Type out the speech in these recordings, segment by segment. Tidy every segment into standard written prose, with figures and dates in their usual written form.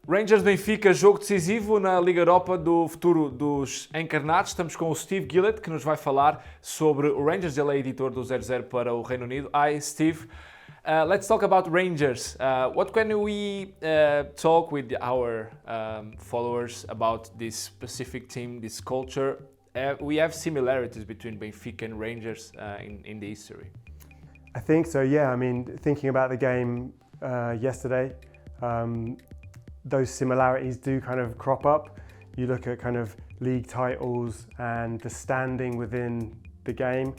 Rangers-Benfica, jogo decisivo na Liga Europa do futuro dos encarnados. Estamos com o Steve Gillett, que nos vai falar sobre o Rangers. Ele é editor do 00 para o Reino Unido. Hi, Steve. Let's talk about Rangers. What can we talk with our followers about this specific team, this culture? We have similarities between Benfica and Rangers in the history. I think so, yeah. I mean, thinking about the game yesterday, those similarities do kind of crop up. You look at kind of league titles and the standing within the game.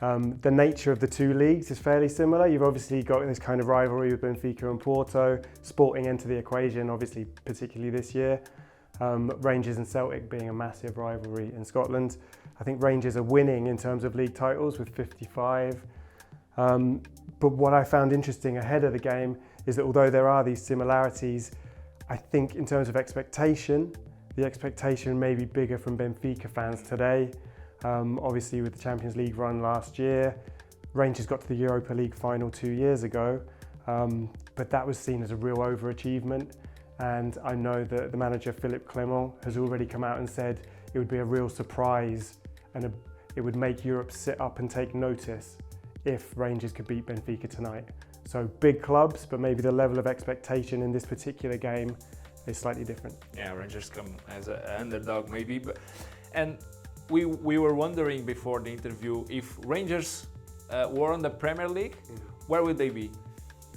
The nature of the two leagues is fairly similar. You've obviously got this kind of rivalry with Benfica and Porto, Sporting enter the equation, obviously, particularly this year. Rangers and Celtic being a massive rivalry in Scotland. I think Rangers are winning in terms of league titles with 55. But what I found interesting ahead of the game is that although there are these similarities, I think in terms of expectation, the expectation may be bigger from Benfica fans today. Obviously with the Champions League run last year, Rangers got to the Europa League final 2 years ago, but that was seen as a real overachievement. And I know that the manager, Philippe Clement, has already come out and said it would be a real surprise and it would make Europe sit up and take notice if Rangers could beat Benfica tonight. So big clubs, but maybe the level of expectation in this particular game is slightly different. Yeah, Rangers come as an underdog maybe. And we were wondering before the interview if Rangers were on the Premier League, where would they be?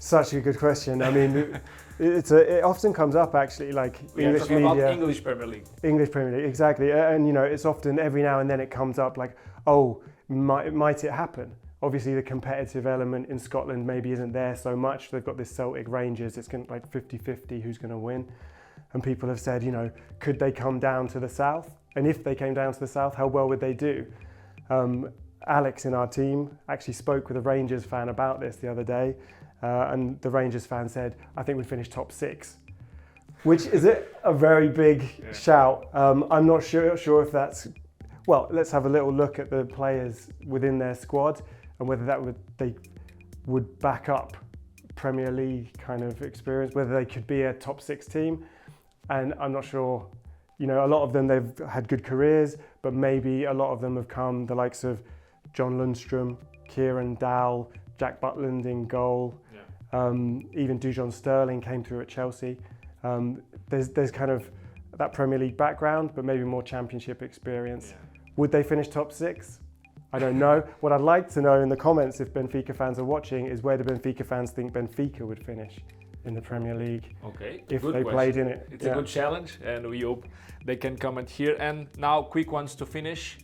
Such a good question. I mean, it often comes up actually, like English media. About English Premier League. English Premier League, exactly. And you know, it's often every now and then it comes up like, oh, might it happen? Obviously the competitive element in Scotland maybe isn't there so much. They've got this Celtic Rangers, it's going to like 50-50 who's going to win. And people have said, you know, could they come down to the south? And if they came down to the south, how well would they do? Alex in our team actually spoke with a Rangers fan about this the other day. And the Rangers fan said, I think we'd finish top 6. Which is a very big shout. I'm not sure if that's, well, let's have a little look at the players within their squad and whether they would back up Premier League kind of experience, whether they could be a top 6 team. And I'm not sure, you know, a lot of them, they've had good careers, but maybe a lot of them have come, the likes of John Lundstrom, Kieran Dowell, Jack Butland in goal, even Dujon Sterling came through at Chelsea. There's kind of that Premier League background, but maybe more championship experience. Yeah. Would they finish top 6? I don't know. What I'd like to know in the comments, if Benfica fans are watching, is where do Benfica fans think Benfica would finish in the Premier League? Okay, if they played in it. It's a good challenge, and we hope they can comment here. And now, quick ones to finish.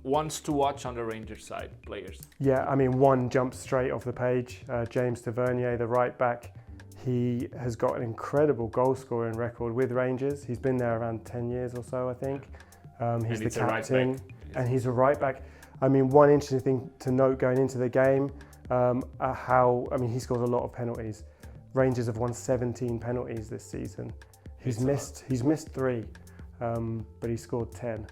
Ones to watch on the Rangers side, players. Yeah, I mean, one jumps straight off the page. James Tavernier, the right back. He has got an incredible goal scoring record with Rangers. He's been there around 10 years or so, I think. He's the captain, and he's a right back. I mean, one interesting thing to note going into the game, he scores a lot of penalties. Rangers have won 17 penalties this season. He's missed 3, but he scored 10.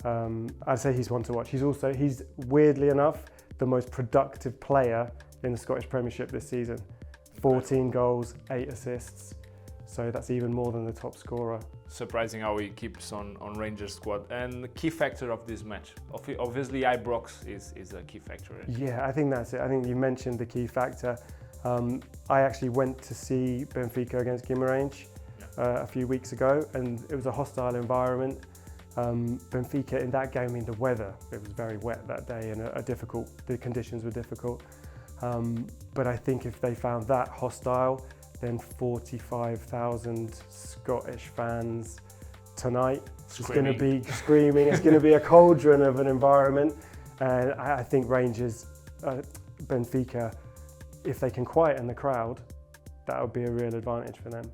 I'd say he's one to watch. He's weirdly enough the most productive player in the Scottish Premiership this season. 14 goals, 8 assists. So that's even more than the top scorer. Surprising how he keeps on Rangers squad. And the key factor of this match, obviously Ibrox is a key factor. Yeah, I think that's it. I think you mentioned the key factor. I actually went to see Benfica against Guimarães a few weeks ago, and it was a hostile environment. Benfica in that game, I mean the weather, it was very wet that day and the conditions were difficult. But I think if they found that hostile, then 45,000 Scottish fans tonight. It's going to be screaming, it's going to be a cauldron of an environment. And I think Rangers, Benfica, if they can quieten the crowd, that would be a real advantage for them.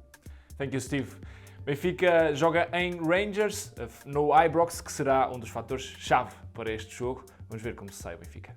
Thank you, Steve. Benfica joga em Rangers, no Ibrox, que será dos fatores chave para este jogo. Vamos ver como se sai o Benfica.